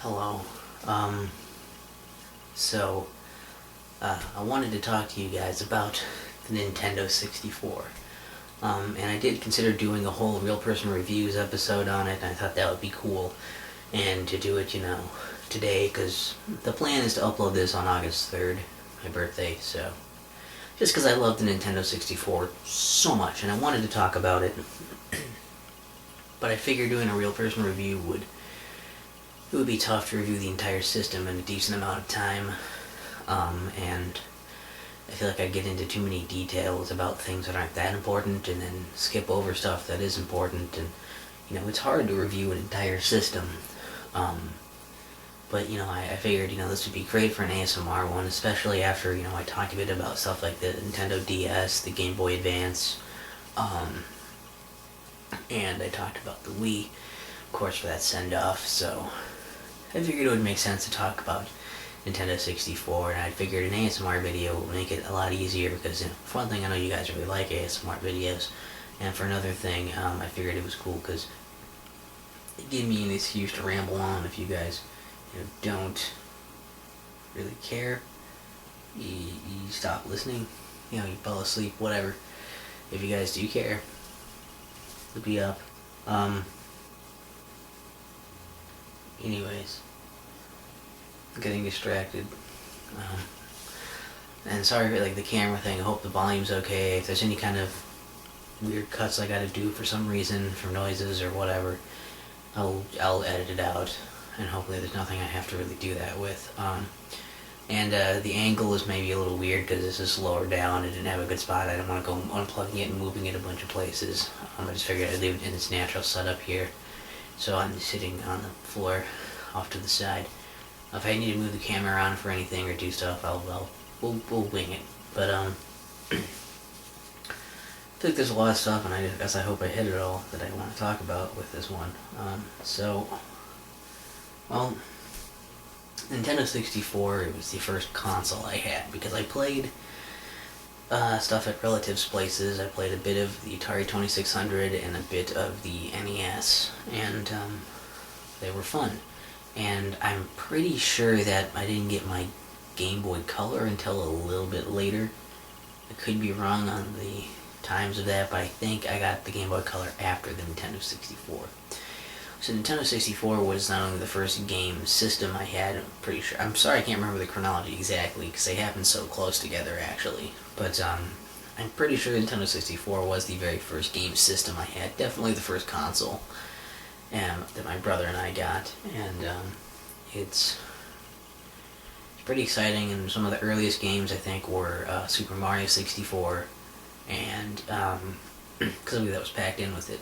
Hello. Um, so, I wanted to talk to you guys about the Nintendo 64. And I did consider doing a whole real person reviews episode on it, and I thought that would be cool. And to do it, today, because the plan is to upload this on August 3rd, my birthday, so. Just because I love the Nintendo 64 so much, and I wanted to talk about it. But I figured doing a real person review it would be tough to review the entire system in a decent amount of time, and I feel like I'd get into too many details about things that aren't that important, and then skip over stuff that is important, and, it's hard to review an entire system, but, I figured, this would be great for an ASMR one, especially after, I talk a bit about stuff like the Nintendo DS, the Game Boy Advance, and I talked about the Wii, of course, for that send-off, so I figured it would make sense to talk about Nintendo 64, and I figured an ASMR video would make it a lot easier because, for one thing, I know you guys really like ASMR videos, and for another thing, I figured it was cool because it gave me an excuse to ramble on. If you guys, don't really care, you stop listening, you fall asleep, whatever. If you guys do care, look me up. Anyways, I'm getting distracted. And sorry for the camera thing. I hope the volume's okay. If there's any kind of weird cuts I gotta do for some reason, for noises or whatever, I'll edit it out, and hopefully there's nothing I have to really do that with. And the angle is maybe a little weird because this is lower down. I didn't have a good spot. I didn't want to go unplugging it and moving it a bunch of places. I just figured I'd leave it in its natural setup here. So I'm sitting on the floor off to the side. If I need to move the camera around for anything or do stuff, we'll wing it. But I feel like there's a lot of stuff, and I hope I hit it all that I want to talk about with this one. Nintendo 64, it was the first console I had because I played stuff at relatives' places. I played a bit of the Atari 2600 and a bit of the NES, and they were fun. And I'm pretty sure that I didn't get my Game Boy Color until a little bit later. I could be wrong on the times of that, but I think I got the Game Boy Color after the Nintendo 64. So Nintendo 64 was not only the first game system I had, I'm sorry I can't remember the chronology exactly, because they happened so close together actually, but I'm pretty sure Nintendo 64 was the very first game system I had, definitely the first console that my brother and I got, and it's pretty exciting, and some of the earliest games I think were Super Mario 64, and because that was packed in with it,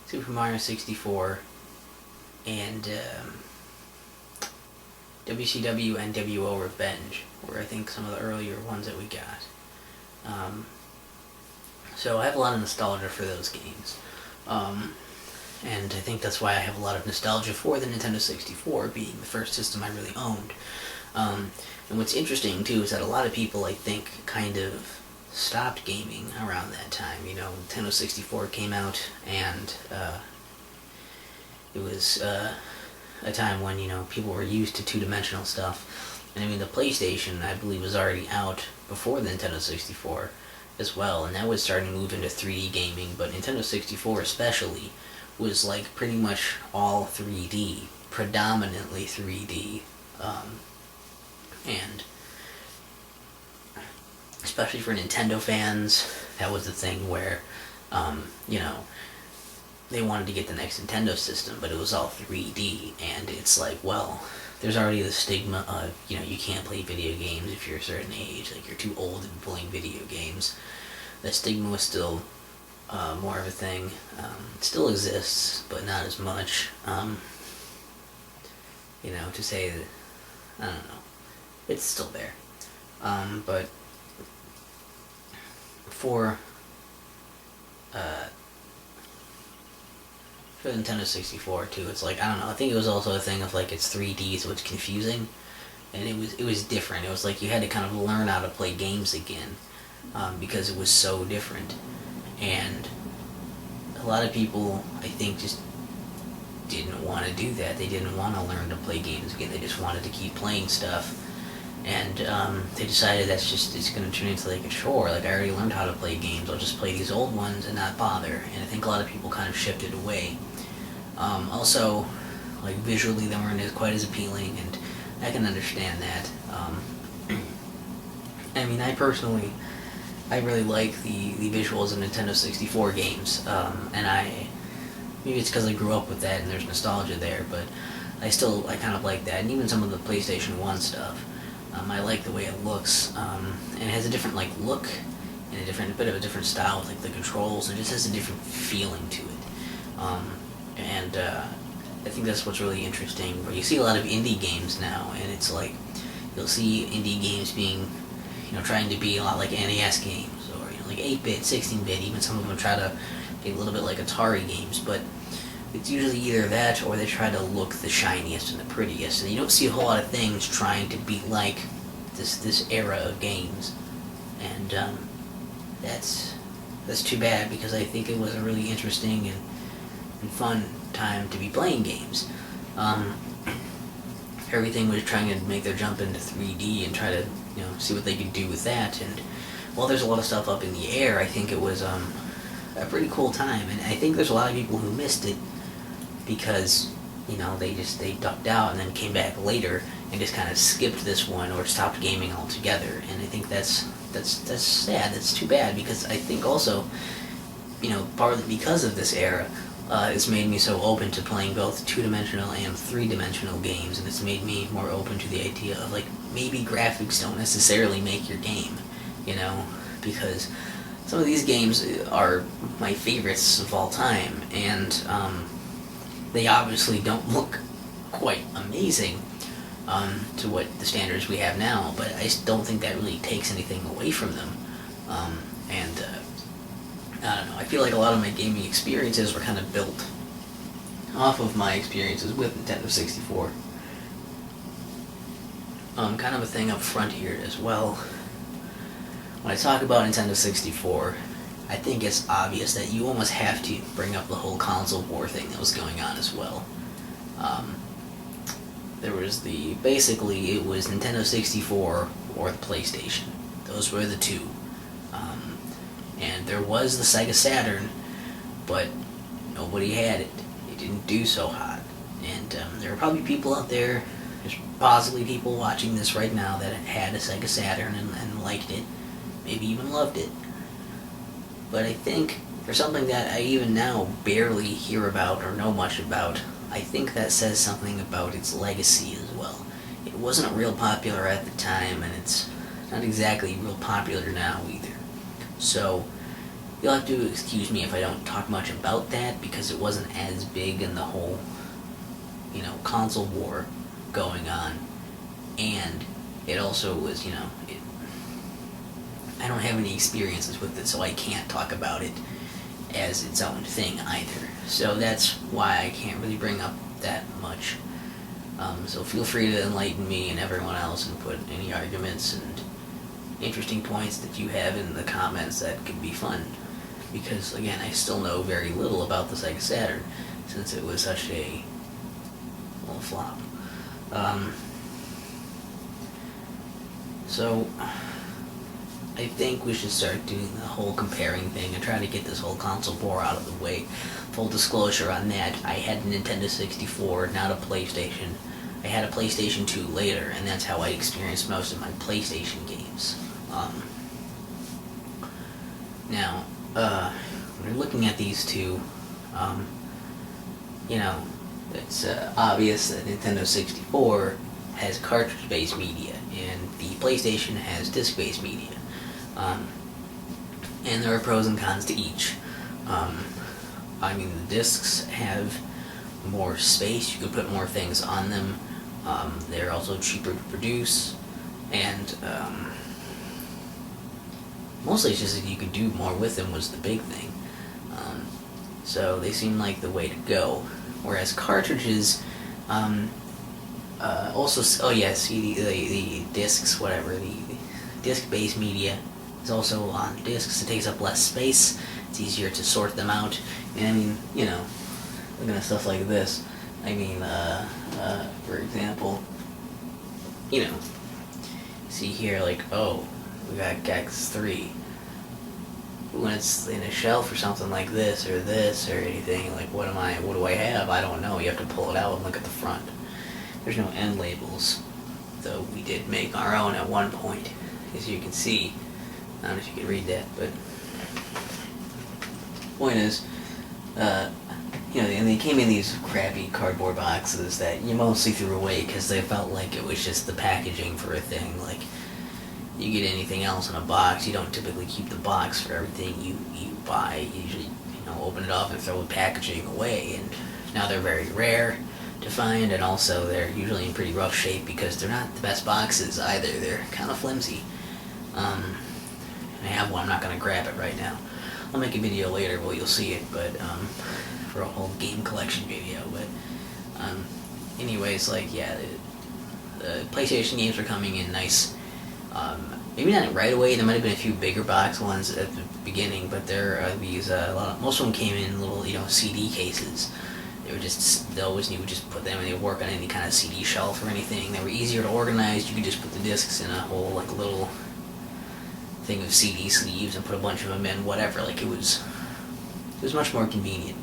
Super Mario 64, and WCW NWO Revenge were I think some of the earlier ones that we got. So I have a lot of nostalgia for those games. And I think that's why I have a lot of nostalgia for the Nintendo 64 being the first system I really owned. And what's interesting too is that a lot of people I think kind of stopped gaming around that time. Nintendo 64 came out, and it was a time when, people were used to two-dimensional stuff. And the PlayStation, I believe, was already out before the Nintendo 64 as well, and that was starting to move into 3D gaming, but Nintendo 64 especially was pretty much all 3D, predominantly 3D, and especially for Nintendo fans, that was the thing where, they wanted to get the next Nintendo system, but it was all 3D, and it's there's already the stigma of, you can't play video games if you're a certain age, you're too old to be playing video games. That stigma was still more of a thing. It still exists, but not as much. To say that, I don't know, it's still there. But for the Nintendo 64 too, it's I don't know, I think it was also a thing of it's 3D, so it's confusing, and it was different. It was you had to kind of learn how to play games again, because it was so different, and a lot of people I think just didn't want to do that. They didn't want to learn to play games again. They just wanted to keep playing stuff. And they decided it's going to turn into like a chore. Like, I already learned how to play games. I'll just play these old ones and not bother. And I think a lot of people kind of shifted away. Also, like, visually they weren't quite as appealing, and I can understand that. I mean, I really like the visuals of Nintendo 64 games, and maybe it's because I grew up with that and there's nostalgia there, but I kind of like that, and even some of the PlayStation 1 stuff. I like the way it looks, and it has a different like look and a bit of a different style with like the controls. It just has a different feeling to it, and I think that's what's really interesting. Where you see a lot of indie games now, and it's like you'll see indie games being, trying to be a lot like NES games, or like 8-bit, 16-bit. Even some of them try to be a little bit like Atari games, but it's usually either that or they try to look the shiniest and the prettiest, and you don't see a whole lot of things trying to be like this era of games, and that's too bad, because I think it was a really interesting and fun time to be playing games. Everything was trying to make their jump into 3D and try to see what they could do with that, and while there's a lot of stuff up in the air, I think it was a pretty cool time, and I think there's a lot of people who missed it because they ducked out and then came back later and just kind of skipped this one or stopped gaming altogether. And I think that's sad. That's too bad, because I think also partly because of this era, it's made me so open to playing both 2-dimensional and 3-dimensional games, and it's made me more open to the idea of like maybe graphics don't necessarily make your game, because some of these games are my favorites of all time, and they obviously don't look quite amazing to what the standards we have now, but I don't think that really takes anything away from them. And I don't know, I feel like a lot of my gaming experiences were kind of built off of my experiences with Nintendo 64. Kind of a thing up front here as well. When I talk about Nintendo 64, I think it's obvious that you almost have to bring up the whole console war thing that was going on as well. There was basically it was Nintendo 64 or the PlayStation. Those were the two. And there was the Sega Saturn, but nobody had it. It didn't do so hot. And there are probably people out there, there's possibly people watching this right now that had a Sega Saturn and liked it, maybe even loved it. But I think for something that I even now barely hear about or know much about, I think that says something about its legacy as well. It wasn't real popular at the time, and it's not exactly real popular now either. So you'll have to excuse me if I don't talk much about that, because it wasn't as big in the whole, console war going on. And it also was, I don't have any experiences with it, so I can't talk about it as its own thing either. So that's why I can't really bring up that much. So feel free to enlighten me and everyone else and put any arguments and interesting points that you have in the comments. That could be fun, because again, I still know very little about the Sega Saturn since it was such a flop. So I think we should start doing the whole comparing thing and try to get this whole console war out of the way. Full disclosure on that, I had a Nintendo 64, not a PlayStation. I had a PlayStation 2 later, and that's how I experienced most of my PlayStation games. Now, when you're looking at these two, it's obvious that Nintendo 64 has cartridge-based media, and the PlayStation has disc-based media. And there are pros and cons to each. The discs have more space, you can put more things on them. They're also cheaper to produce, and mostly it's just that you could do more with them was the big thing. So they seem like the way to go. Whereas cartridges, the discs, whatever, the disc-based media is also on discs. It takes up less space. It's easier to sort them out. And looking at stuff like this, I mean, for example, you know, see here, like, oh, we got Gex 3. When it's in a shelf or something like this or anything, like, what do I have? I don't know. You have to pull it out and look at the front. There's no end labels, though we did make our own at one point, as you can see. I don't know if you can read that, but point is, and they came in these crappy cardboard boxes that you mostly threw away because they felt like it was just the packaging for a thing. Like, you get anything else in a box, you don't typically keep the box for everything you buy. You usually, open it up and throw the packaging away. And now they're very rare to find, and also they're usually in pretty rough shape because they're not the best boxes either. They're kind of flimsy. I have one. I'm not going to grab it right now. I'll make a video later where you'll see it, but for a whole game collection video. But anyways, like, yeah, the PlayStation games are coming in nice. Maybe not right away. There might have been a few bigger box ones at the beginning, but there are these. Most of them came in little, CD cases. They were just those, and you would just put them, and they would work on any kind of CD shelf or anything. They were easier to organize. You could just put the discs in a whole little thing of CD sleeves and put a bunch of them in, whatever. Like, it was much more convenient.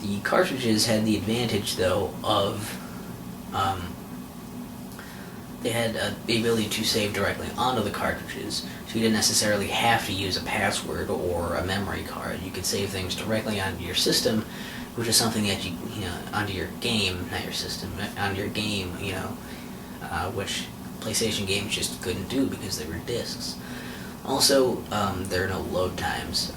The cartridges had the advantage, though, of they had the ability to save directly onto the cartridges, so you didn't necessarily have to use a password or a memory card. You could save things directly onto your system, which is something that onto your game, not your system, onto your game, which PlayStation games just couldn't do because they were discs. Also, there are no load times.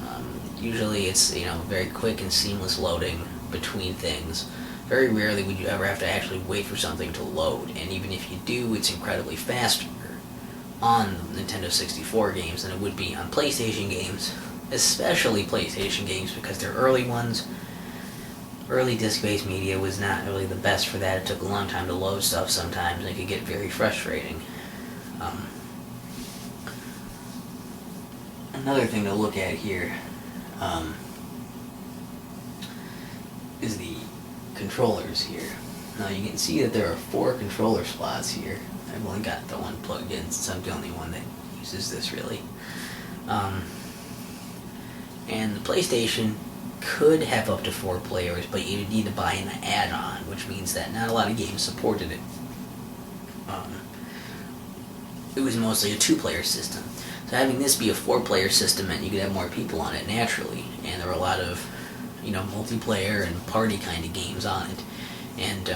Usually it's, very quick and seamless loading between things. Very rarely would you ever have to actually wait for something to load, and even if you do, it's incredibly faster on Nintendo 64 games than it would be on PlayStation games, especially PlayStation games, because they're early ones. Early disc-based media was not really the best for that. It took a long time to load stuff sometimes, and it could get very frustrating. Another thing to look at here is the controllers here. Now you can see that there are 4 controller slots here. I've only got the one plugged in since I'm the only one that uses this really. And the PlayStation could have up to 4 players, but you need to buy an add-on, which means that not a lot of games supported it. It was mostly a 2-player system. So having this be a 4-player system meant you could have more people on it naturally, and there were a lot of, multiplayer and party kind of games on it. And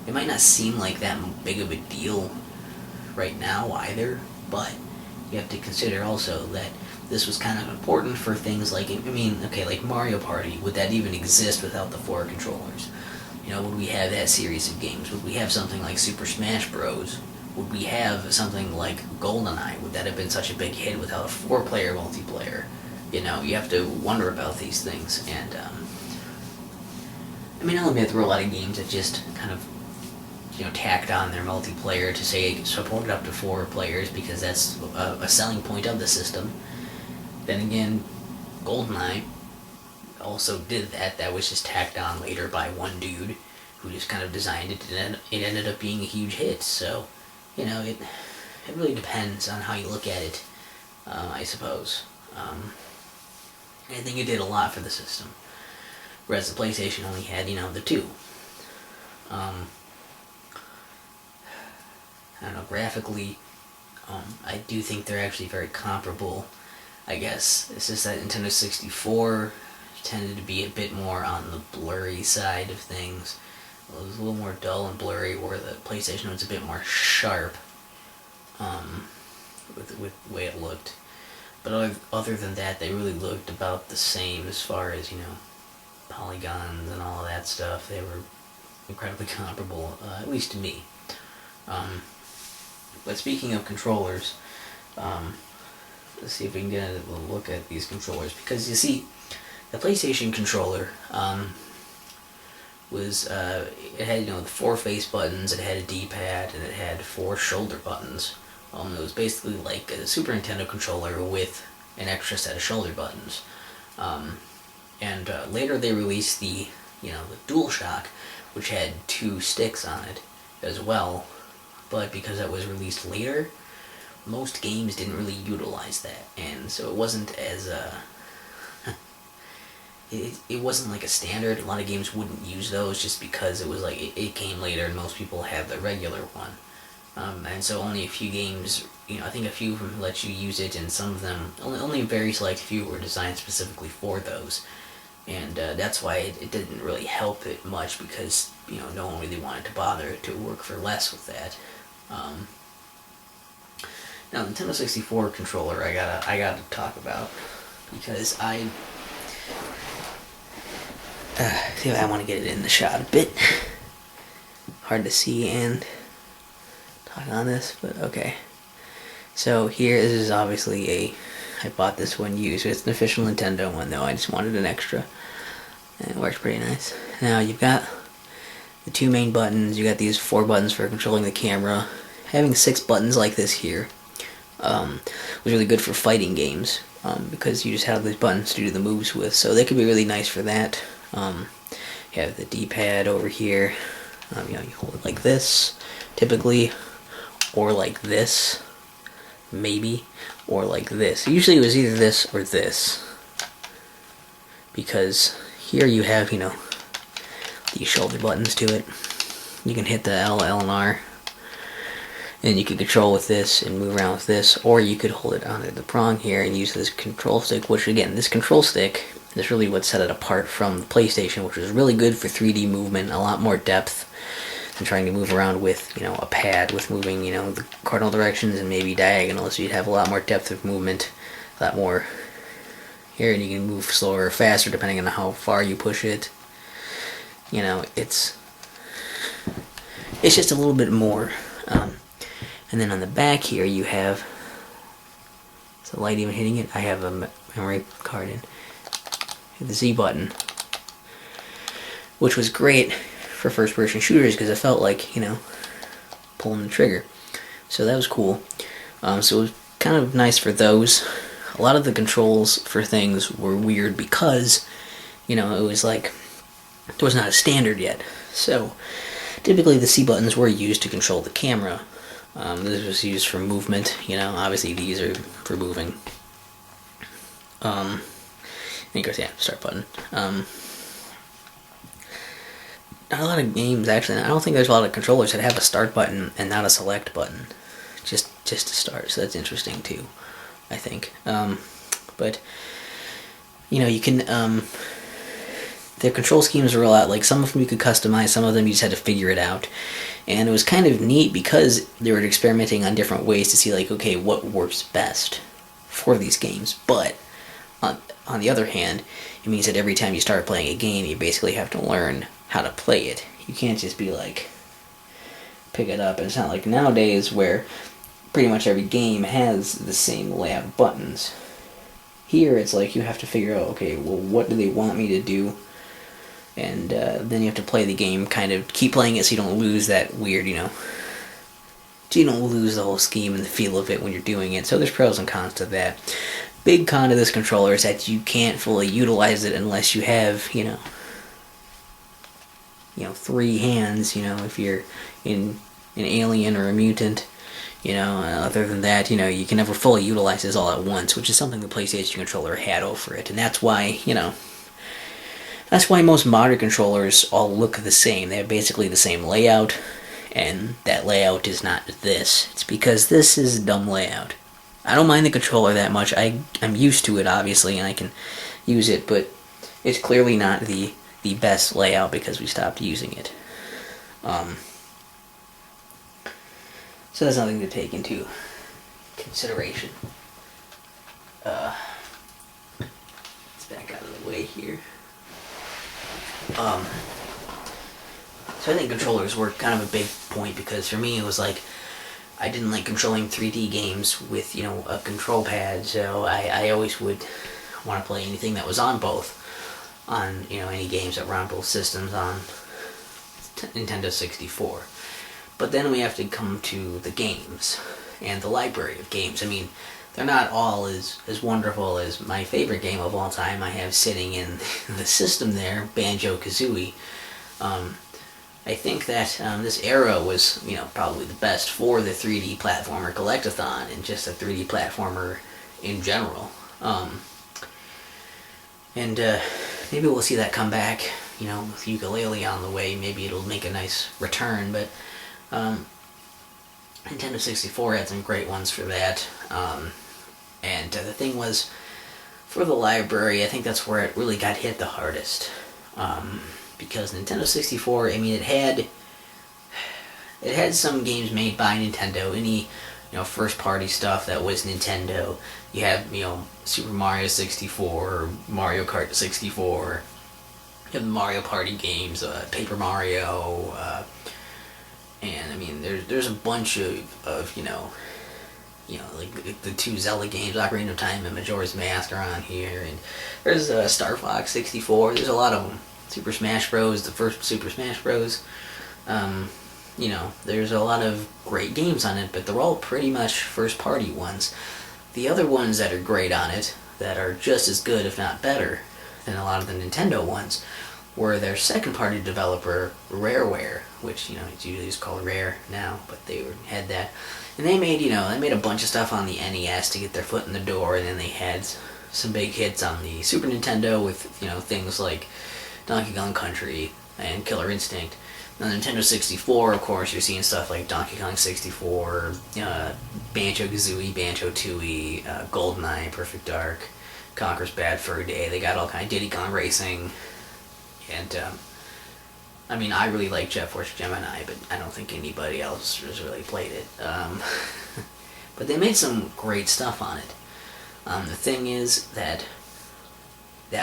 it might not seem like that big of a deal right now either, but you have to consider also that this was kind of important for things like, like Mario Party. Would that even exist without the 4 controllers? Would we have that series of games? Would we have something like Super Smash Bros? Would we have something like GoldenEye? Would that have been such a big hit without a 4-player multiplayer? You have to wonder about these things. And, I'll admit there were a lot of games that just kind of, tacked on their multiplayer to say it supported up to 4 players because that's a selling point of the system. Then again, GoldenEye also did that. That was just tacked on later by one dude who just kind of designed it, and it ended up being a huge hit. So, it really depends on how you look at it, I suppose. I think it did a lot for the system, whereas the PlayStation only had, the 2. I don't know, graphically, I do think they're actually very comparable, I guess. It's just that Nintendo 64 tended to be a bit more on the blurry side of things. It was a little more dull and blurry, where the PlayStation was a bit more sharp with the way it looked. But other than that, they really looked about the same as far as, polygons and all of that stuff. They were incredibly comparable, at least to me. But speaking of controllers, let's see if we can get a look at these controllers. Because, you see, the PlayStation controller was, it had, the 4 face buttons, it had a D-pad, and it had 4 shoulder buttons. It was basically like a Super Nintendo controller with an extra set of shoulder buttons. And later they released the you know, the DualShock, which had 2 sticks on it as well. But because that was released later, most games didn't really utilize that, and so it wasn't as it wasn't like a standard. A lot of games wouldn't use those just because it was like it came later and most people have the regular one. And so only a few games, you know, I think a few of them let you use it, and some of them, only a very select few were designed specifically for those. And that's why it didn't really help it much, because, you know, no one really wanted to bother to work for less with that. Now, the Nintendo 64 controller I gotta talk about, because I want to get it in the shot a bit. Hard to see and talk on this, but okay. So here, this is obviously I bought this one used. It's an official Nintendo one though, I just wanted an extra. And it works pretty nice. Now you've got the 2 main buttons, you got these 4 buttons for controlling the camera. Having 6 buttons like this here was really good for fighting games, because you just have these buttons to do the moves with, so they could be really nice for that. You have the D-pad over here. You know, you hold it like this, typically, or like this, maybe, or like this. Usually it was either this or this, because here you have, you know, these shoulder buttons to it. You can hit the L, and R, and you can control with this and move around with this, or you could hold it onto the prong here and use this control stick, which again, this control stick is really what set it apart from the PlayStation, which was really good for 3D movement, a lot more depth than trying to move around with, you know, a pad with moving, you know, the cardinal directions and maybe diagonal, so you'd have a lot more depth of movement, a lot more here, and you can move slower or faster depending on how far you push it. You know, it's just a little bit more. And then on the back here you have, is the light even hitting it? I have a memory card in. The Z button, which was great for first person shooters because it felt like, you know, pulling the trigger. So that was cool. So it was kind of nice for those. A lot of the controls for things were weird because, you know, it was like, there was not a standard yet. So typically the C buttons were used to control the camera. This was used for movement, you know, obviously these are for moving. And of course, yeah, start button. Not a lot of games, actually. I don't think there's a lot of controllers that have a start button and not a select button, just to start. So that's interesting too, I think. But you know, you can. Their control schemes are a lot. Like some of them you could customize, some of them you just had to figure it out. And it was kind of neat because they were experimenting on different ways to see, like, okay, what works best for these games. But on the other hand, it means that every time you start playing a game, you basically have to learn how to play it. You can't just be like, pick it up. And it's not like nowadays where pretty much every game has the same layout of buttons. Here, it's like you have to figure out, okay, well, what do they want me to do? And then you have to play the game, kind of keep playing it so you don't lose that weird, you know, so you don't lose the whole scheme and the feel of it when you're doing it. So there's pros and cons to that. Big con to this controller is that you can't fully utilize it unless you have, you know, 3 hands, you know, if you're an alien or a mutant, you know. Other than that, you know, you can never fully utilize this all at once, which is something the PlayStation controller had over it. And that's why, you know, that's why most modern controllers all look the same. They have basically the same layout, and that layout is not this. It's because this is a dumb layout. I don't mind the controller that much. I'm used to it, obviously, and I can use it, but it's clearly not the best layout because we stopped using it. So that's something to take into consideration. Let's back out of the way here. So I think controllers were kind of a big point because for me it was like I didn't like controlling 3D games with, you know, a control pad, so I always would want to play anything that was on both. On, you know, any games that were on both systems on Nintendo 64. But then we have to come to the games and the library of games. I mean, they're not all as wonderful as my favorite game of all time I have sitting in the system there, Banjo-Kazooie. I think that this era was, probably the best for the 3D platformer collectathon and just a 3D platformer in general. And maybe we'll see that come back, with Ukulele on the way. Maybe it'll make a nice return, but Nintendo 64 had some great ones for that. And the thing was, for the library, I think that's where it really got hit the hardest. Because Nintendo 64, I mean, it had some games made by Nintendo. Any, first party stuff that was Nintendo. You have, Super Mario 64, Mario Kart 64. You have the Mario Party games, Paper Mario, and I mean, there's a bunch of like the two Zelda games, Ocarina of Time and Majora's Mask are on here, and there's Star Fox 64. There's a lot of them. Super Smash Bros, the first Super Smash Bros. There's a lot of great games on it, but they're all pretty much first-party ones. The other ones that are great on it, that are just as good, if not better, than a lot of the Nintendo ones, were their second-party developer, Rareware, which, it's usually just called Rare now, but they had that. And they made a bunch of stuff on the NES to get their foot in the door, and then they had some big hits on the Super Nintendo with, things like Donkey Kong Country and Killer Instinct. On the Nintendo 64, of course, you're seeing stuff like Donkey Kong 64, Banjo-Kazooie, Banjo-Tooie, GoldenEye, Perfect Dark, Conker's Bad Fur Day. They got all kind of Diddy Kong Racing. And, I really like Jet Force Gemini, but I don't think anybody else has really played it. But they made some great stuff on it. The thing is that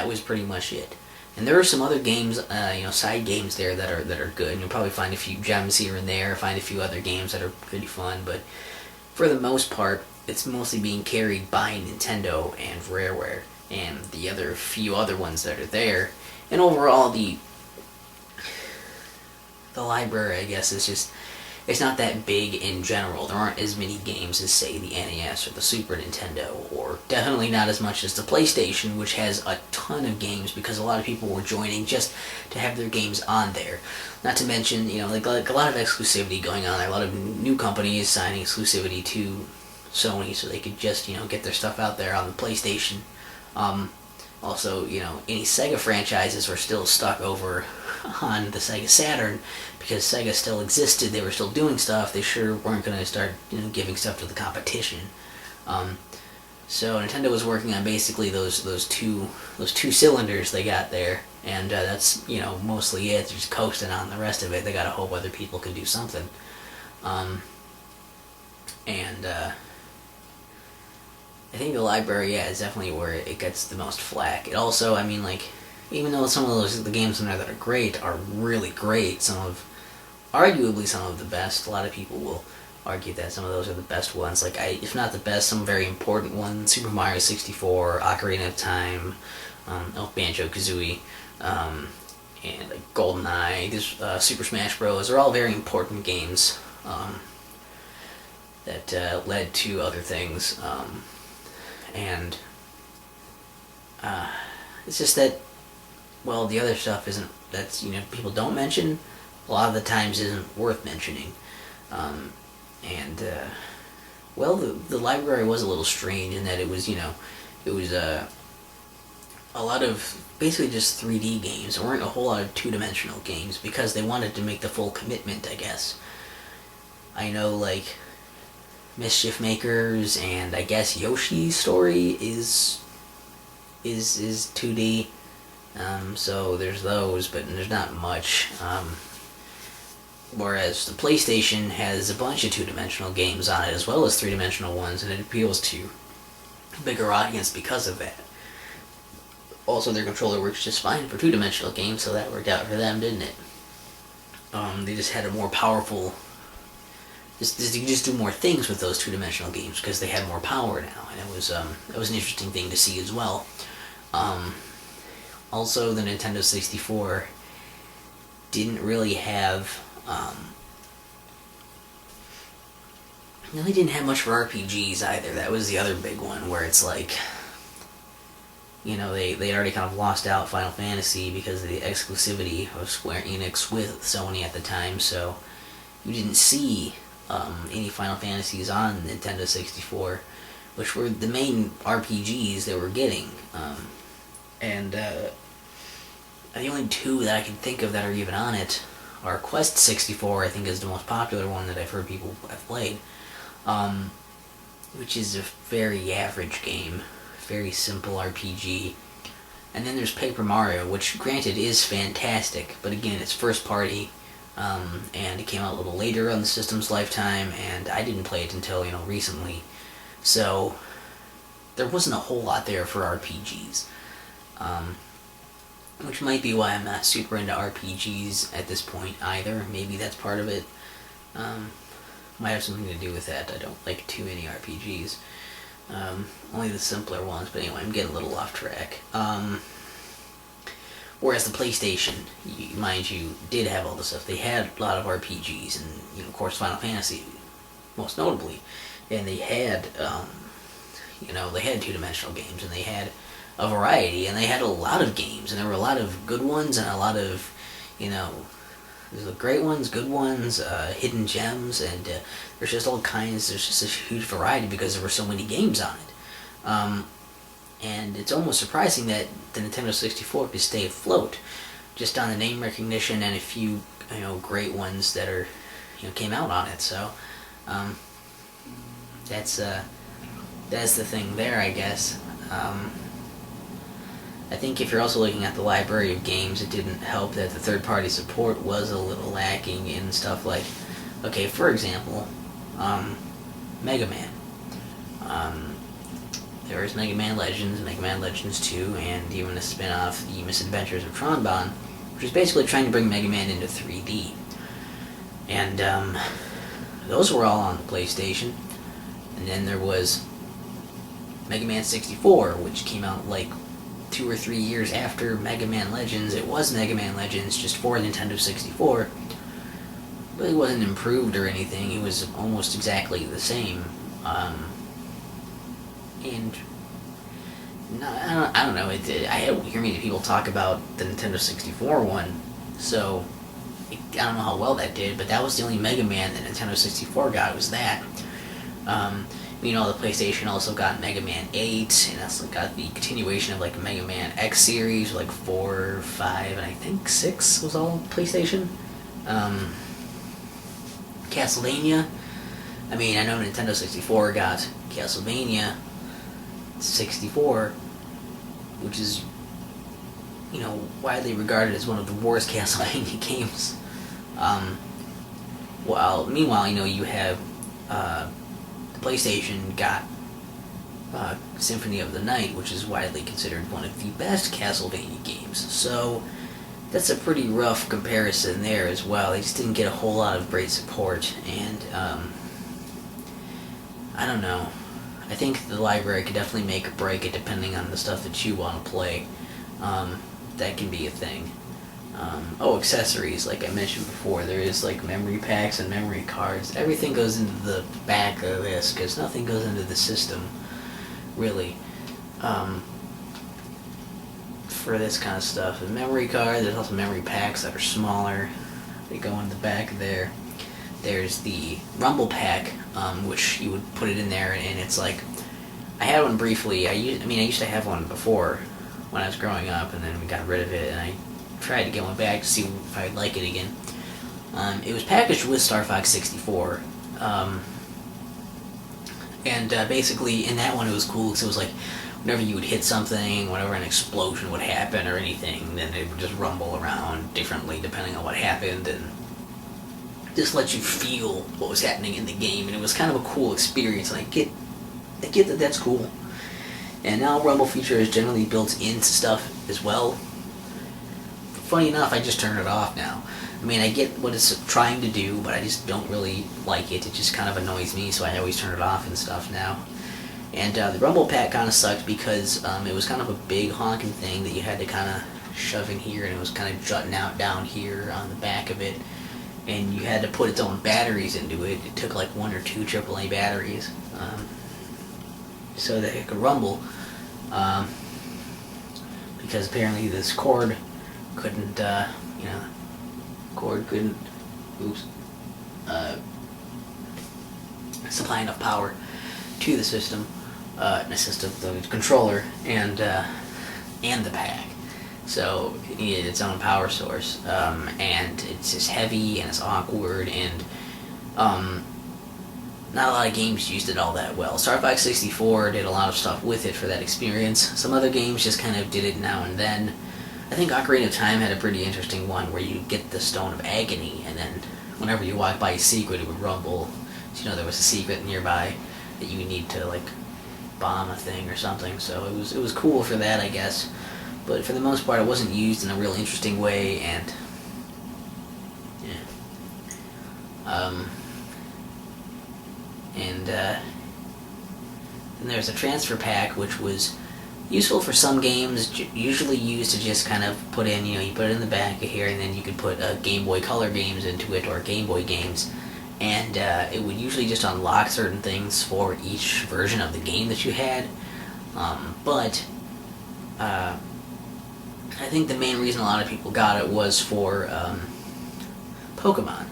was pretty much it. And there are some other games, side games there that are good. And you'll probably find a few gems here and there, find a few other games that are pretty fun. But for the most part, it's mostly being carried by Nintendo and Rareware and the few other ones that are there. And overall, the library, I guess, it's not that big in general. There aren't as many games as, say, the NES or the Super Nintendo, or definitely not as much as the PlayStation, which has a ton of games because a lot of people were joining just to have their games on there. Not to mention, like a lot of exclusivity going on there. A lot of new companies signing exclusivity to Sony so they could just, get their stuff out there on the PlayStation. Also, any Sega franchises were still stuck over on the Sega Saturn because Sega still existed. They were still doing stuff. They sure weren't going to start, giving stuff to the competition. So Nintendo was working on basically those two cylinders they got there, and that's mostly it. They're just coasting on the rest of it. They got to hope other people can do something. I think the library, is definitely where it gets the most flack. It also, even though some of the games in there that are great are really great, arguably some of the best, a lot of people will argue that some of those are the best ones. If not the best, some very important ones, Super Mario 64, Ocarina of Time, Banjo-Kazooie, and GoldenEye, Super Smash Bros. Are all very important games that led to other things. And it's just that, the other stuff people don't mention, a lot of the times isn't worth mentioning. The library was a little strange in that it was a lot of basically just 3D games. There weren't a whole lot of two-dimensional games because they wanted to make the full commitment, I guess. I know, Mischief Makers and I guess Yoshi's Story is 2D. So there's those, but there's not much. Whereas the PlayStation has a bunch of two-dimensional games on it as well as three-dimensional ones, and it appeals to a bigger audience because of that. Also, their controller works just fine for two-dimensional games, so that worked out for them, didn't it? They just had a more powerful... You could just do more things with those two-dimensional games because they had more power now, and it was an interesting thing to see as well. Also, the Nintendo 64 didn't really have really didn't have much for RPGs either. That was the other big one, where it's like, they already kind of lost out Final Fantasy because of the exclusivity of Square Enix with Sony at the time, so you didn't see any Final Fantasies on Nintendo 64, which were the main RPGs they were getting. And the only two that I can think of that are even on it are Quest 64, I think is the most popular one that I've heard people have played, which is a very average game, very simple RPG. And then there's Paper Mario, which granted is fantastic, but again, it's first party, and it came out a little later on the system's lifetime, and I didn't play it until, recently. So, there wasn't a whole lot there for RPGs. Which might be why I'm not super into RPGs at this point either. Maybe that's part of it. Might have something to do with that. I don't like too many RPGs. Only the simpler ones, but anyway, I'm getting a little off track. Whereas the PlayStation, mind you, did have all this stuff. They had a lot of RPGs, and, of course, Final Fantasy, most notably. And they had, they had two-dimensional games, and they had a variety, and they had a lot of games, and there were a lot of good ones, and a lot of, there's great ones, good ones, hidden gems, and there's just all kinds, there's just a huge variety because there were so many games on it. And it's almost surprising that the Nintendo 64 could stay afloat, just on the name recognition and a few, great ones that are, came out on it, so, that's the thing there, I guess. I think if you're also looking at the library of games, it didn't help that the third-party support was a little lacking in stuff like, okay, for example, Mega Man. There was Mega Man Legends, Mega Man Legends 2, and even a spin-off, The Misadventures of Tron-Bon, which is basically trying to bring Mega Man into 3D. And those were all on the PlayStation. And then there was Mega Man 64, which came out like 2 or 3 years after Mega Man Legends. It was Mega Man Legends just for Nintendo 64, but it wasn't improved or anything. It was almost exactly the same. And no, I don't know. I don't hear many people talk about the Nintendo 64 one, so I don't know how well that did. But that was the only Mega Man that Nintendo 64 got. Was that. The PlayStation also got Mega Man 8, and also got the continuation of, like, Mega Man X series, like 4, 5, and I think 6 was all PlayStation. Castlevania. I know Nintendo 64 got Castlevania 64, which is, widely regarded as one of the worst Castlevania games. Meanwhile, you have, PlayStation got Symphony of the Night, which is widely considered one of the best Castlevania games. So that's a pretty rough comparison there as well. They just didn't get a whole lot of great support, and I don't know. I think the library could definitely make or break it depending on the stuff that you want to play. That can be a thing. Accessories, like I mentioned before, there is like memory packs and memory cards. Everything goes into the back of this, because nothing goes into the system, really, for this kind of stuff. The memory card, there's also memory packs that are smaller. They go in the back there. There's the Rumble Pack, which you would put it in there, and it's like, I had one briefly. I used to have one before when I was growing up, and then we got rid of it, and I tried to get one back to see if I'd like it again. It was packaged with Star Fox 64, and basically in that one it was cool because it was like whenever you would hit something, whenever an explosion would happen or anything, then it would just rumble around differently depending on what happened, and just let you feel what was happening in the game, and it was kind of a cool experience, and I get that that's cool. And now Rumble feature is generally built into stuff as well. Funny enough, I just turned it off now. I get what it's trying to do, but I just don't really like it. It just kind of annoys me, so I always turn it off and stuff now. And the Rumble Pack kind of sucked because it was kind of a big honking thing that you had to kind of shove in here, and it was kind of jutting out down here on the back of it. and you had to put its own batteries into it. It took like 1 or 2 AAA batteries, so that it could rumble, because apparently this cord couldn't, supply enough power to the system, the controller, and the pack. So it needed its own power source, and it's just heavy and it's awkward, and not a lot of games used it all that well. Star Fox 64 did a lot of stuff with it for that experience. Some other games just kind of did it now and then. I think Ocarina of Time had a pretty interesting one where you get the Stone of Agony, and then whenever you walk by a secret, it would rumble. So, there was a secret nearby that you would need to, like, bomb a thing or something. So it was cool for that, I guess. But for the most part, it wasn't used in a real interesting way, and then there's a transfer pack, which was useful for some games, usually used to just kind of put in, you put it in the back of here, and then you could put Game Boy Color games into it, or Game Boy games, and it would usually just unlock certain things for each version of the game that you had, but I think the main reason a lot of people got it was for Pokemon.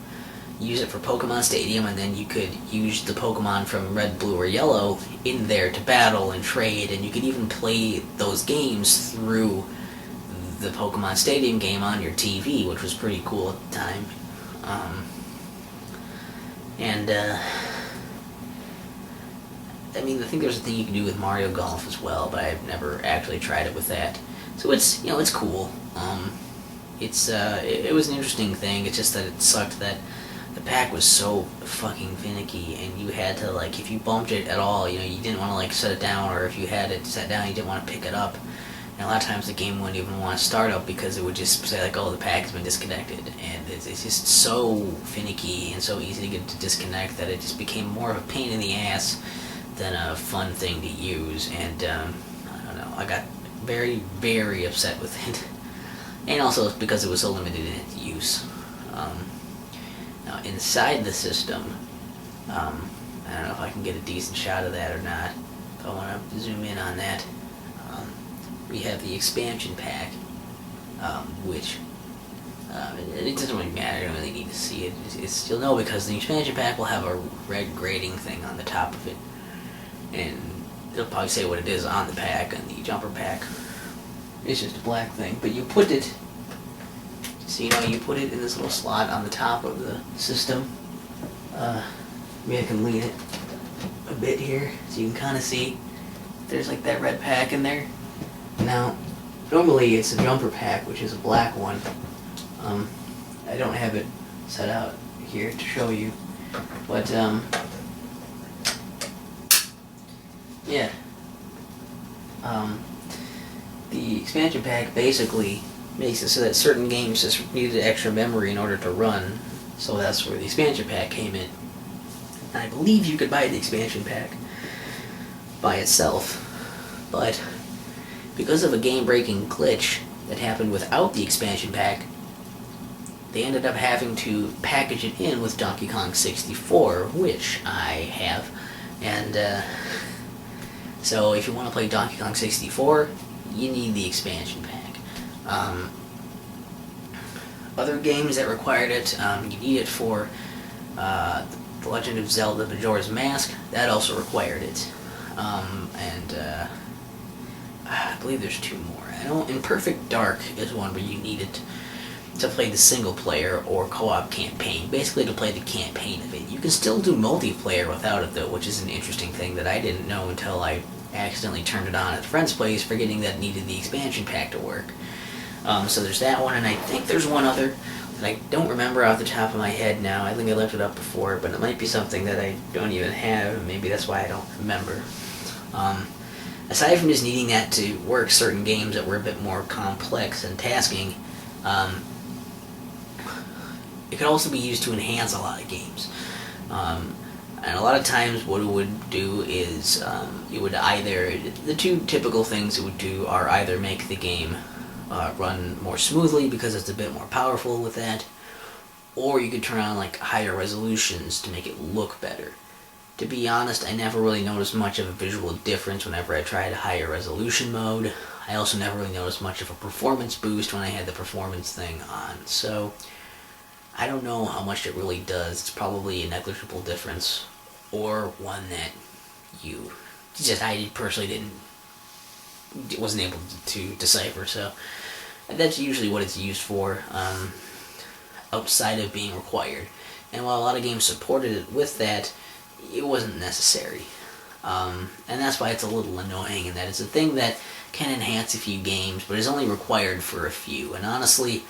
Use it for Pokemon Stadium, and then you could use the Pokemon from Red, Blue, or Yellow in there to battle and trade, and you could even play those games through the Pokemon Stadium game on your TV, which was pretty cool at the time. I think there's a thing you can do with Mario Golf as well, but I've never actually tried it with that. So it's cool. It was an interesting thing. It's just that it sucked that the pack was so fucking finicky, and you had to, like, if you bumped it at all, you didn't want to, like, set it down, or if you had it set down, you didn't want to pick it up. And a lot of times the game wouldn't even want to start up because it would just say, like, oh, the pack has been disconnected. And it's just so finicky and so easy to get to disconnect that it just became more of a pain in the ass than a fun thing to use. And, I don't know, I got very, very upset with it. And also because it was so limited in its use. Now, inside the system, I don't know if I can get a decent shot of that or not. If I want to zoom in on that. We have the expansion pack, which it doesn't really matter. You don't really need to see it. You'll know because the expansion pack will have a red grading thing on the top of it, and it'll probably say what it is on the pack. And the jumper pack, it's just a black thing. But you put it, so you put it in this little slot on the top of the system. Maybe I can lean it a bit here so you can kind of see there's like that red pack in there. Now, normally it's a jumper pack, which is a black one. I don't have it set out here to show you, but yeah. The expansion pack basically makes it so that certain games just needed extra memory in order to run, so that's where the expansion pack came in. And I believe you could buy the expansion pack by itself, but because of a game-breaking glitch that happened without the expansion pack, they ended up having to package it in with Donkey Kong 64, which I have. And so if you want to play Donkey Kong 64, you need the expansion pack. Other games that required it, you need it for The Legend of Zelda Majora's Mask. That also required it. I believe there's 2 more. I know In Perfect Dark is one where you need it to play the single player or co-op campaign, basically to play the campaign of it. You can still do multiplayer without it though, which is an interesting thing that I didn't know until I accidentally turned it on at a friend's place, forgetting that it needed the expansion pack to work. So there's that one, and I think there's one other that I don't remember off the top of my head now. I think I looked it up before, but it might be something that I don't even have, and maybe that's why I don't remember. Aside from just needing that to work certain games that were a bit more complex and tasking, it could also be used to enhance a lot of games. And a lot of times what it would do is, it would either, the 2 typical things it would do are either make the game run more smoothly because it's a bit more powerful with that, or you could turn on like higher resolutions to make it look better. To be honest, I never really noticed much of a visual difference whenever I tried higher resolution mode. I also never really noticed much of a performance boost when I had the performance thing on. So I don't know how much it really does. It's probably a negligible difference, or one that I personally wasn't able to decipher. So that's usually what it's used for, outside of being required. And while a lot of games supported it with that, it wasn't necessary. And that's why it's a little annoying, in that it's a thing that can enhance a few games, but is only required for a few. And honestly,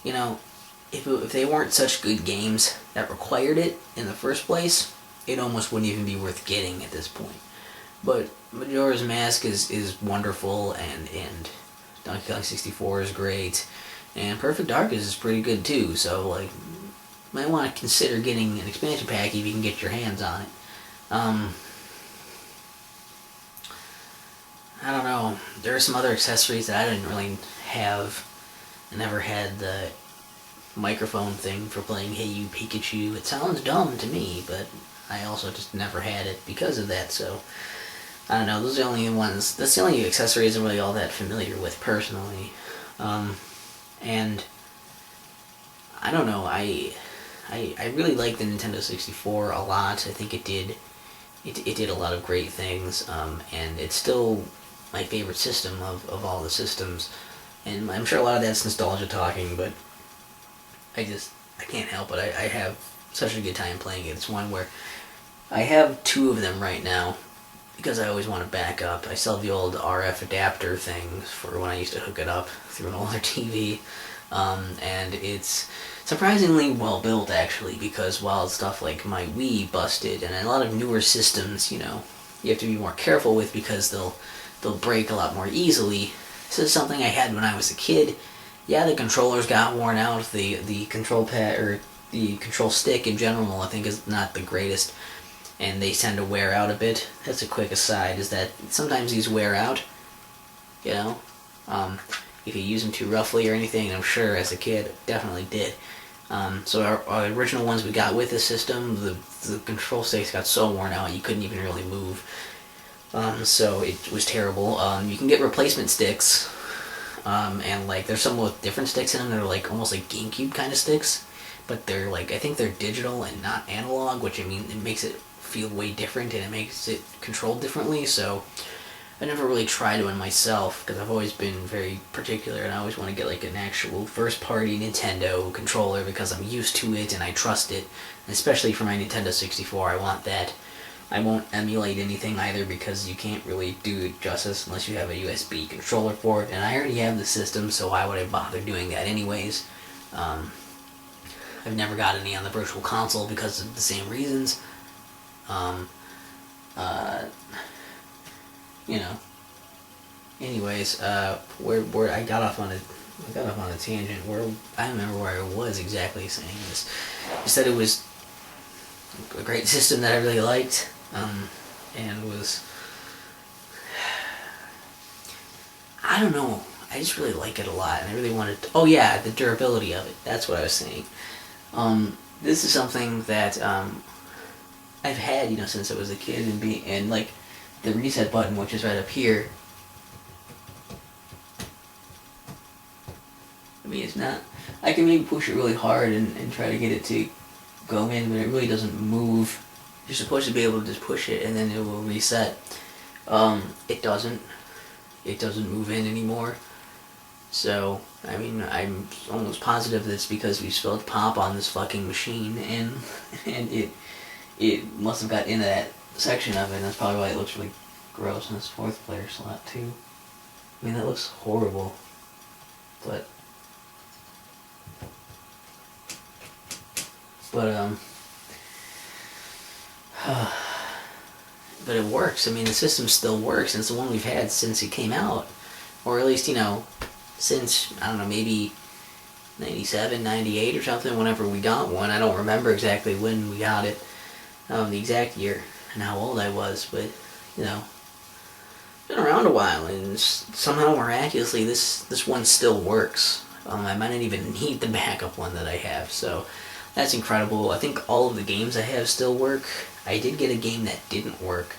if they weren't such good games that required it in the first place, it almost wouldn't even be worth getting at this point. But Majora's Mask is wonderful, and Donkey Kong 64 is great, and Perfect Dark is pretty good too. So like, might want to consider getting an expansion pack if you can get your hands on it. I don't know. There are some other accessories that I didn't really have. I never had the microphone thing for playing Hey You Pikachu. It sounds dumb to me, but I also just never had it because of that. So I don't know. Those are the only ones. That's the only accessories I'm really all that familiar with personally. And I don't know. I really like the Nintendo 64 a lot. I think it did a lot of great things, and it's still my favorite system of all the systems. And I'm sure a lot of that's nostalgia talking, but I can't help it. I have such a good time playing it. It's one where I have 2 of them right now, because I always want to back up. I sell the old RF adapter thing for when I used to hook it up through an older TV, and it's surprisingly well built actually, because while stuff like my Wii busted, and a lot of newer systems, you have to be more careful with because they'll break a lot more easily. This is something I had when I was a kid. Yeah, the controllers got worn out. The control pad, or the control stick in general, I think is not the greatest, and they tend to wear out a bit. That's a quick aside, is that sometimes these wear out, if you use them too roughly or anything, and I'm sure as a kid definitely did. So our original ones we got with the system, the control sticks got so worn out you couldn't even really move. So it was terrible. You can get replacement sticks, and like there's some with different sticks in them that are like almost like GameCube kind of sticks, but they're like, I think they're digital and not analog, which it makes it feel way different, and it makes it controlled differently. So I never really tried one myself, because I've always been very particular, and I always want to get like an actual first-party Nintendo controller because I'm used to it and I trust it. And especially for my Nintendo 64, I want that. I won't emulate anything either, because you can't really do it justice unless you have a USB controller for it, and I already have the system, so why would I bother doing that anyways? I've never got any on the Virtual Console because of the same reasons. Anyways, where I got off on a tangent. I don't remember where I was exactly saying this. I said it was a great system that I really liked, and was, I don't know, I just really like it a lot, and I really wanted to, oh yeah, the durability of it, that's what I was saying. This is something that, I've had, since I was a kid, and like, the reset button, which is right up here, it's not, I can maybe push it really hard and try to get it to go in, but it really doesn't move. You're supposed to be able to just push it and then it will reset. It doesn't move in anymore. So, I'm almost positive that's because we spelled pop on this fucking machine, and it must have got into that section of it, and that's probably why it looks really gross in this 4th player slot too. That looks horrible. But it works. The system still works, and it's the one we've had since it came out. Or at least, since, I don't know, maybe 97, 98 or something, whenever we got one. I don't remember exactly when we got it, the exact year, and how old I was, but, been around a while, and somehow miraculously this one still works. I might not even need the backup one that I have, so That's incredible. I think all of the games I have still work. I did get a game that didn't work,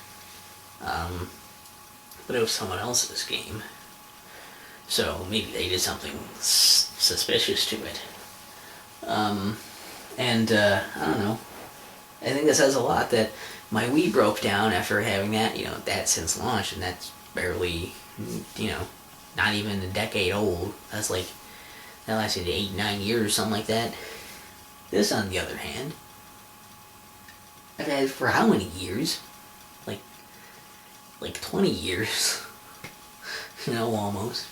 but it was someone else's game. So maybe they did something suspicious to it. I don't know. I think that says a lot that my Wii broke down after having that, that since launch, and that's barely, not even a decade old. That's like, that lasted 8-9 years or something like that. This, on the other hand, I've had it for how many years? Like 20 years. Almost.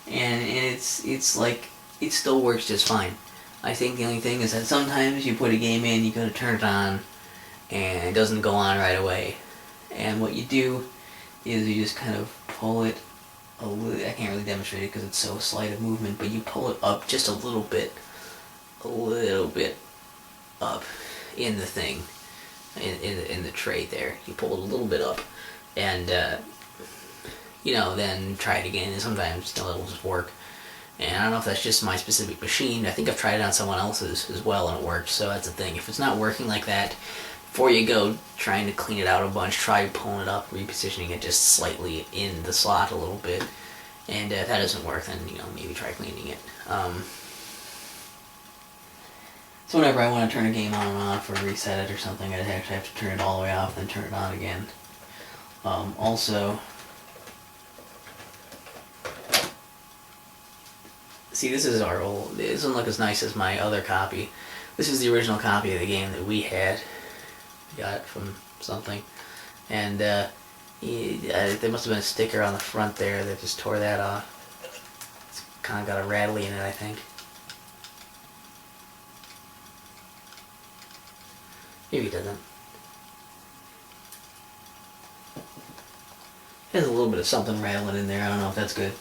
And it's like, it still works just fine. I think the only thing is that sometimes you put a game in, you go to turn it on, and it doesn't go on right away. And what you do is you just kind of pull it a little. I can't really demonstrate it because it's so slight of movement, but you pull it up just a little bit up in the thing, in the tray there. You pull it a little bit up, and then try it again, and sometimes it'll just work. And I don't know if that's just my specific machine. I think I've tried it on someone else's as well, and it works. So that's the thing. If it's not working like that, before you go trying to clean it out a bunch, try pulling it up, repositioning it just slightly in the slot a little bit. And if that doesn't work, then maybe try cleaning it. So whenever I want to turn a game on and off or reset it or something, I actually have to turn it all the way off, then turn it on again. Also, see, this is our old. It doesn't look as nice as my other copy. This is the original copy of the game that we had. We got it from something, and there must have been a sticker on the front there that just tore that off. It's kind of got a rattly in it, I think. Maybe it doesn't. It has a little bit of something rattling in there. I don't know if that's good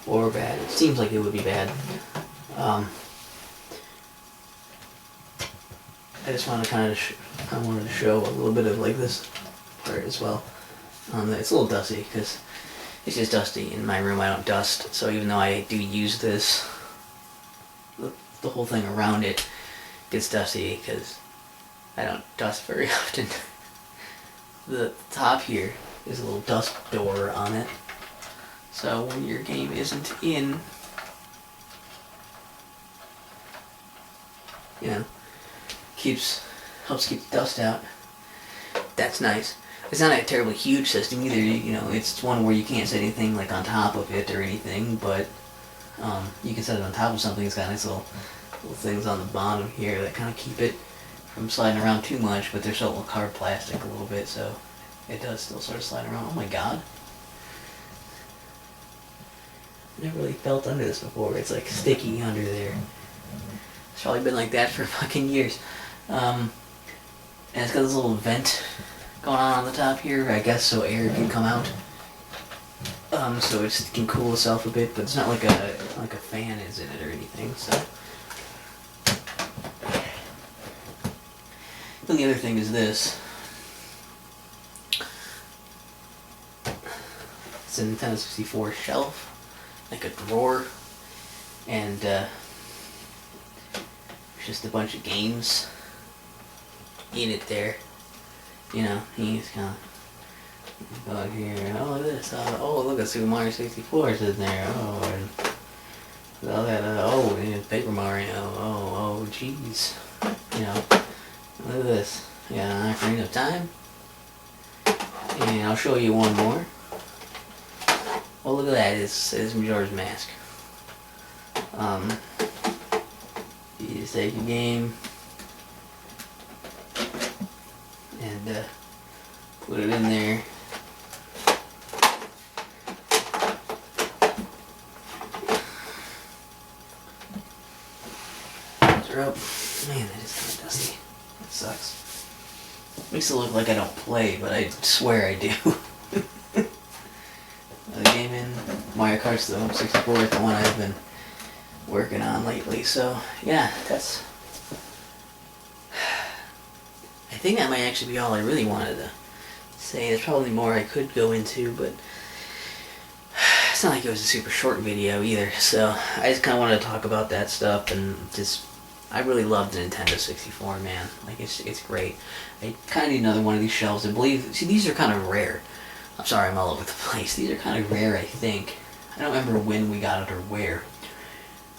or bad. It seems like it would be bad. I just want to I wanted to show a little bit of like this part as well. It's a little dusty because it's just dusty. In my room I don't dust, so even though I do use this, the whole thing around it gets dusty because I don't dust very often. The top here is a little dust door on it. So when your game isn't in, helps keep the dust out. That's nice. It's not a terribly huge system either, it's one where you can't set anything like on top of it or anything, but you can set it on top of something. It's got nice little things on the bottom here that kind of keep it from sliding around too much, but they're still hard plastic a little bit, so it does still sort of slide around. Oh my god. I never really felt under this before. It's like sticky under there. It's probably been like that for fucking years. And it's got this little vent going on the top here, I guess, so air can come out. So it can cool itself a bit, but it's not like a fan is in it or anything. So. Then the other thing is this. It's a Nintendo 64 shelf. Like a drawer, and just a bunch of games in it there. He's kind of go out here. Oh, look at this. Oh, look at Super Mario 64 is in there. Oh, and all that. And Paper Mario. Oh, jeez. Look at this. Yeah, Ocarina of Time. And I'll show you one more. Oh, look at that, it's Majora's Mask. You just take a game and put it in there. Throw up. Man, that is kind of dusty. That sucks. Makes it look like I don't play, but I swear I do. The game in Mario Kart's the 64 is the one I've been working on lately, so yeah, that's. I think that might actually be all I really wanted to say. There's probably more I could go into, but it's not like it was a super short video either, so I just kind of wanted to talk about that stuff and just I really love the Nintendo 64, man. Like, it's great. I kind of need another one of these shelves. I believe... See, these are kind of rare. I'm sorry, I'm all over the place. These are kind of rare, I think. I don't remember when we got it or where.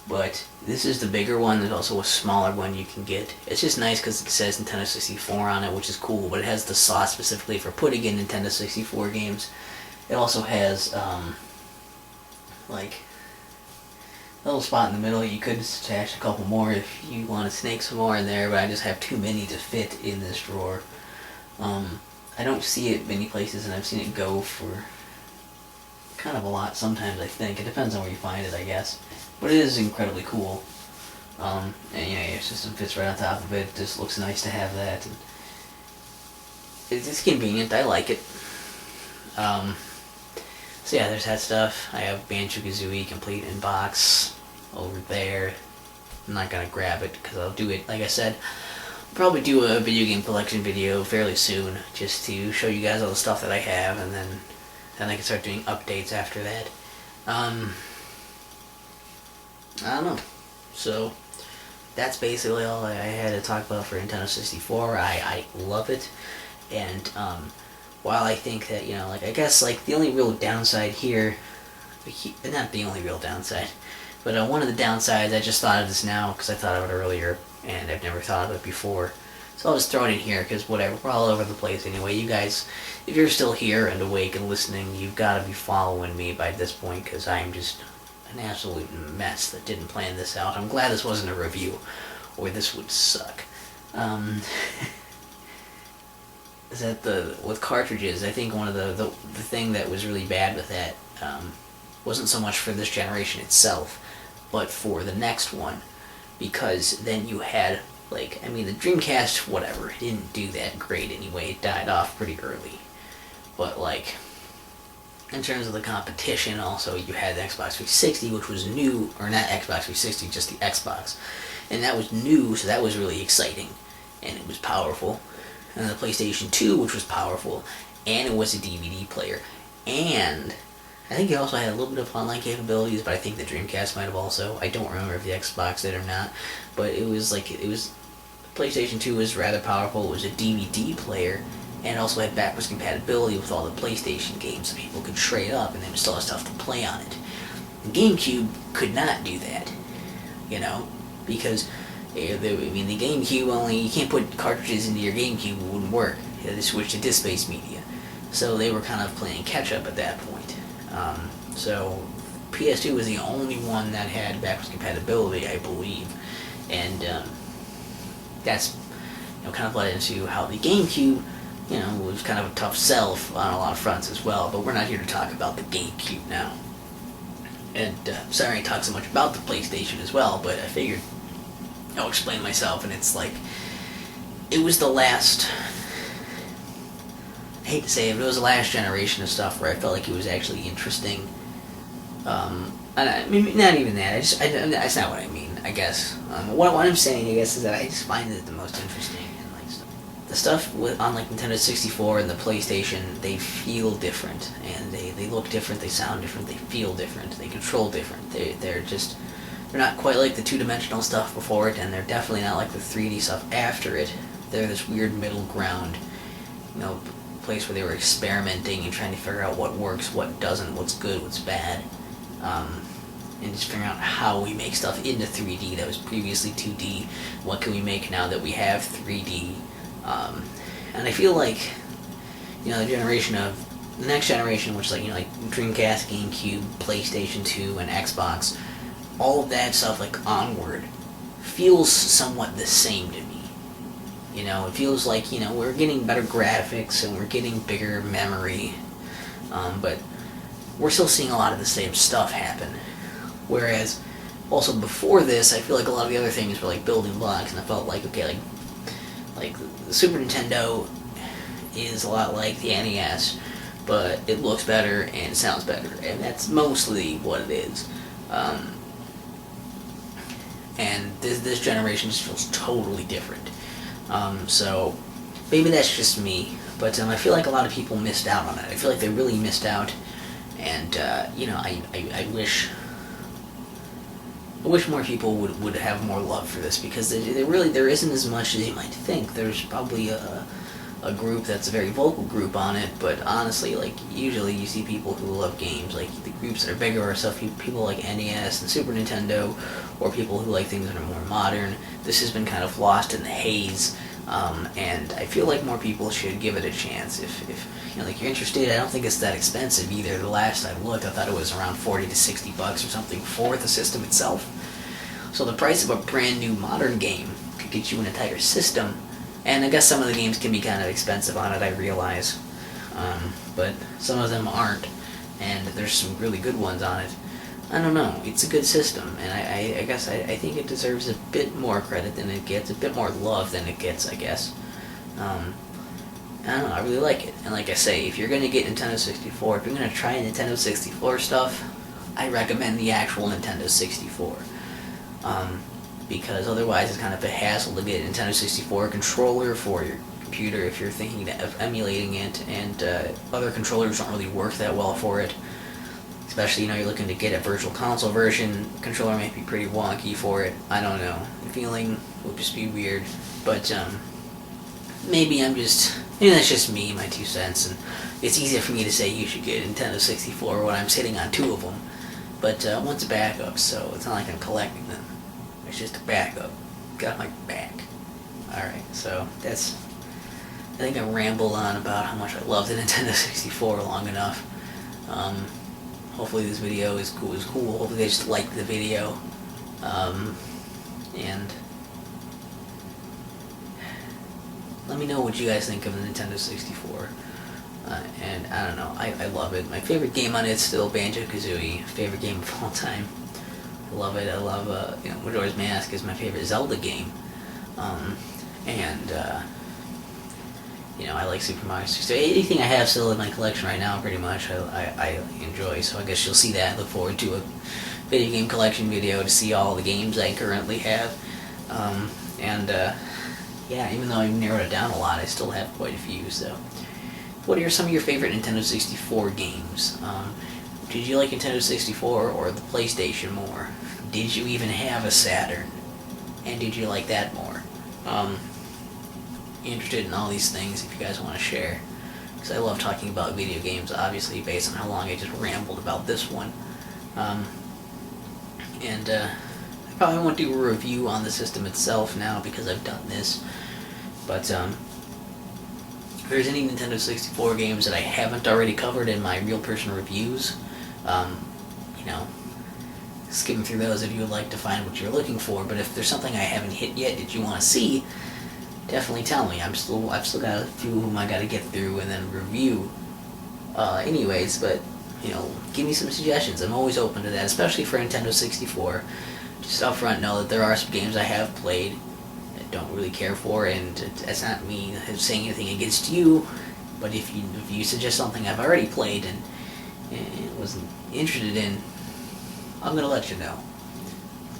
But this is the bigger one. There's also a smaller one you can get. It's just nice because it says Nintendo 64 on it, which is cool. But it has the slot specifically for putting in Nintendo 64 games. It also has, like, a little spot in the middle. You could attach a couple more if you want to snake some more in there, but I just have too many to fit in this drawer. I don't see it many places, and I've seen it go for kind of a lot sometimes, I think. It depends on where you find it, I guess. But it is incredibly cool. And your system fits right on top of it. It just looks nice to have that. And it's convenient. I like it. So yeah, there's that stuff. I have Banjo-Kazooie complete in box over there. I'm not gonna grab it because I'll do it, like I said, I'll probably do a video game collection video fairly soon just to show you guys all the stuff that I have, and then I can start doing updates after that. I don't know. So that's basically all I had to talk about for Nintendo 64. I love it, and while I think that, like, I guess, like, the only real downside here, not the only real downside, but one of the downsides, I just thought of this now because I thought of it earlier, and I've never thought of it before. So I'll just throw it in here because whatever, we're all over the place anyway. You guys, if you're still here and awake and listening, you've got to be following me by this point because I'm just an absolute mess that didn't plan this out. I'm glad this wasn't a review, or this would suck. Is that with cartridges, I think one of the thing that was really bad with that wasn't so much for this generation itself, but for the next one, because then you had, like, I mean, the Dreamcast, whatever, it didn't do that great anyway. It died off pretty early. But, like, in terms of the competition, also, you had the Xbox 360, which was new, or not Xbox 360, just the Xbox. And that was new, so that was really exciting, and it was powerful. And the PlayStation 2, which was powerful, and it was a DVD player. And I think it also had a little bit of online capabilities, but I think the Dreamcast might have also. I don't remember if the Xbox did or not, but it was PlayStation 2 was rather powerful. It was a DVD player, and it also had backwards compatibility with all the PlayStation games, so people could trade up, and they would still have stuff to play on it. The GameCube could not do that, because the GameCube only, you can't put cartridges into your GameCube, it wouldn't work. You had to switch to disc-based media. So they were kind of playing catch-up at that point. So PS2 was the only one that had backwards compatibility, I believe. And that's kind of led into how the GameCube, was kind of a tough sell on a lot of fronts as well. But we're not here to talk about the GameCube now. And sorry I talk so much about the PlayStation as well, but I figured I'll explain myself, and it's like, it was the last, I hate to say it, but it was the last generation of stuff where I felt like it was actually interesting. And I mean, not even that, that's not what I mean, I guess. What I'm saying, I guess, is that I just find it the most interesting, and like, the stuff on like Nintendo 64 and the PlayStation, they feel different, and they look different, they sound different, they feel different, they control different, they're not quite like the two-dimensional stuff before it, and they're definitely not like the 3D stuff after it. They're this weird middle ground, place where they were experimenting and trying to figure out what works, what doesn't, what's good, what's bad, and just figuring out how we make stuff into 3D that was previously 2D. What can we make now that we have 3D? And I feel like, the next generation, which is like Dreamcast, GameCube, PlayStation 2, and Xbox, all of that stuff, like, onward, feels somewhat the same to me. It feels like, we're getting better graphics and we're getting bigger memory, but we're still seeing a lot of the same stuff happen. Whereas, also before this, I feel like a lot of the other things were like building blocks, and I felt like, okay, like the Super Nintendo is a lot like the NES, but it looks better and it sounds better, and that's mostly what it is. And this generation just feels totally different. So maybe that's just me, but I feel like a lot of people missed out on it. I feel like they really missed out, and I wish I wish more people would have more love for this, because there isn't as much as you might think. There's probably a group that's a very vocal group on it, but honestly, like, usually you see people who love games, like the groups that are bigger are stuff people like NES and Super Nintendo, or people who like things that are more modern. This has been kind of lost in the haze, and I feel like more people should give it a chance. If you know, like, you're interested, I don't think it's that expensive either. The last I looked, I thought it was around 40 to 60 bucks or something for the system itself. So the price of a brand new modern game could get you an entire system. And I guess some of the games can be kind of expensive on it, I realize. But some of them aren't. And there's some really good ones on it. I don't know. It's a good system. And I guess I think it deserves a bit more credit than it gets. A bit more love than it gets, I guess. I don't know. I really like it. And like I say, if you're going to get Nintendo 64, if you're going to try Nintendo 64 stuff, I recommend the actual Nintendo 64. Because otherwise it's kind of a hassle to get a Nintendo 64 controller for your computer if you're thinking of emulating it, and other controllers don't really work that well for it. Especially, you know, you're looking to get a virtual console version, controller might be pretty wonky for it. I don't know. The feeling will just be weird. But maybe that's just me, my 2 cents, and it's easier for me to say you should get a Nintendo 64 when I'm sitting on 2 of them. But one's a backup, so it's not like I'm collecting them. It's just a backup. Got my back. Alright, so I think I rambled on about how much I love the Nintendo 64 long enough. Hopefully this video is cool. Hopefully they just liked the video. And let me know what you guys think of the Nintendo 64. And I don't know, I love it. My favorite game on it's still Banjo-Kazooie. Favorite game of all time. I love it. I love, Majora's Mask is my favorite Zelda game. I like Super Mario 64. Anything I have still in my collection right now, pretty much, I enjoy. So I guess you'll see that. Look forward to a video game collection video to see all the games I currently have. Even though I've narrowed it down a lot, I still have quite a few. So, what are some of your favorite Nintendo 64 games? Did you like Nintendo 64 or the PlayStation more? Did you even have a Saturn? And did you like that more? Interested in all these things if you guys want to share. Because I love talking about video games, obviously, based on how long I just rambled about this one. I probably won't do a review on the system itself now because I've done this. But, if there's any Nintendo 64 games that I haven't already covered in my real person reviews, skim through those if you would like to find what you're looking for. But if there's something I haven't hit yet that you want to see, definitely tell me. I've still got a few of them I got to get through and then review. Anyways, but give me some suggestions. I'm always open to that, especially for Nintendo 64. Just up front, know that there are some games I have played that don't really care for, and that's not me saying anything against you. But if you suggest something I've already played and wasn't interested in, I'm gonna let you know.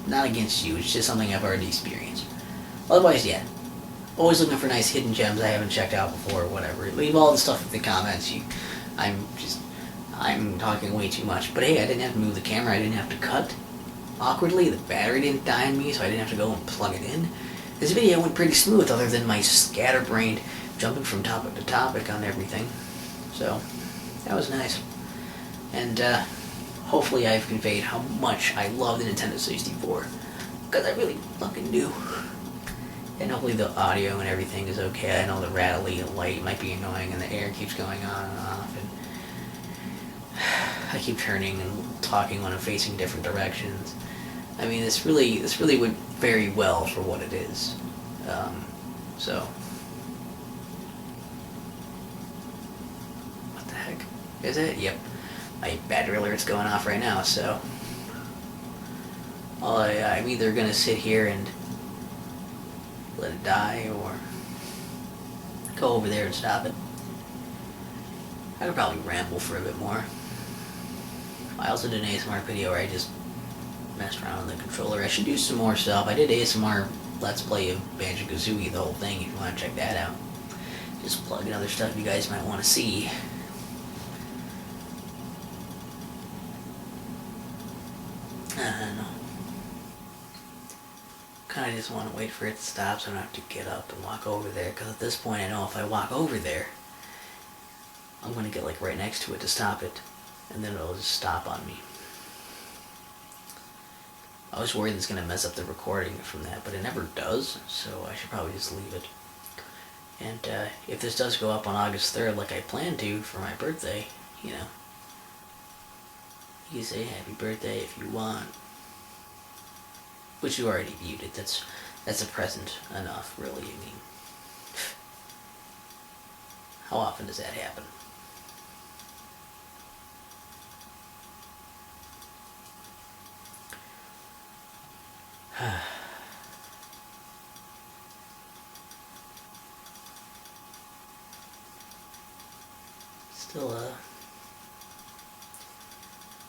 Not against you. It's just something I've already experienced. Otherwise, yeah. Always looking for nice hidden gems I haven't checked out before or whatever. Leave all the stuff in the comments. I'm talking way too much. But hey, I didn't have to move the camera. I didn't have to cut awkwardly. The battery didn't die on me, so I didn't have to go and plug it in. This video went pretty smooth other than my scatterbrained jumping from topic to topic on everything. So, that was nice. And, hopefully I've conveyed how much I love the Nintendo 64. Because I really fucking do. And hopefully the audio and everything is okay. I know the rattly light might be annoying and the air keeps going on and off. And I keep turning and talking when I'm facing different directions. I mean, this really went very well for what it is. So. What the heck? Is it? Yep. My battery alert's going off right now, so. I'm either gonna sit here and let it die, or go over there and stop it. I could probably ramble for a bit more. I also did an ASMR video where I just messed around with the controller. I should do some more stuff. I did ASMR Let's Play of Banjo-Kazooie, the whole thing, if you want to check that out. Just plug in other stuff you guys might want to see. I don't know. kind of just want to wait for it to stop so I don't have to get up and walk over there. Because at this point I know if I walk over there, I'm going to get like right next to it to stop it. And then it'll just stop on me. I was worried it's going to mess up the recording from that, but it never does. So I should probably just leave it. And if this does go up on August 3rd like I planned to for my birthday, you know, you can say happy birthday if you want. Which you already viewed it. That's a present enough, really. I mean, how often does that happen?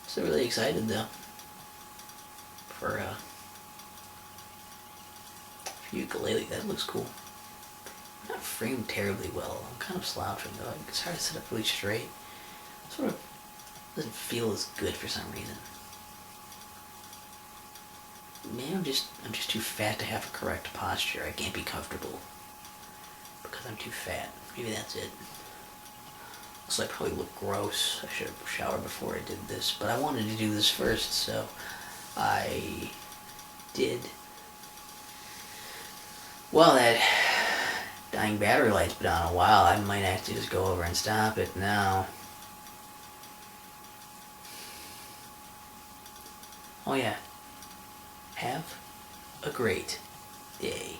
Still really excited though for ukulele. That looks cool. Not framed terribly well. I'm kind of slouching though. It's hard to sit up really straight. Sort of doesn't feel as good for some reason. Maybe I'm just too fat to have a correct posture. I can't be comfortable because I'm too fat. Maybe that's it. Also, I probably look gross. I should have showered before I did this, but I wanted to do this first, so I did. Well, that dying battery light's been on a while. I might actually just go over and stop it now. Oh yeah. Have a great day.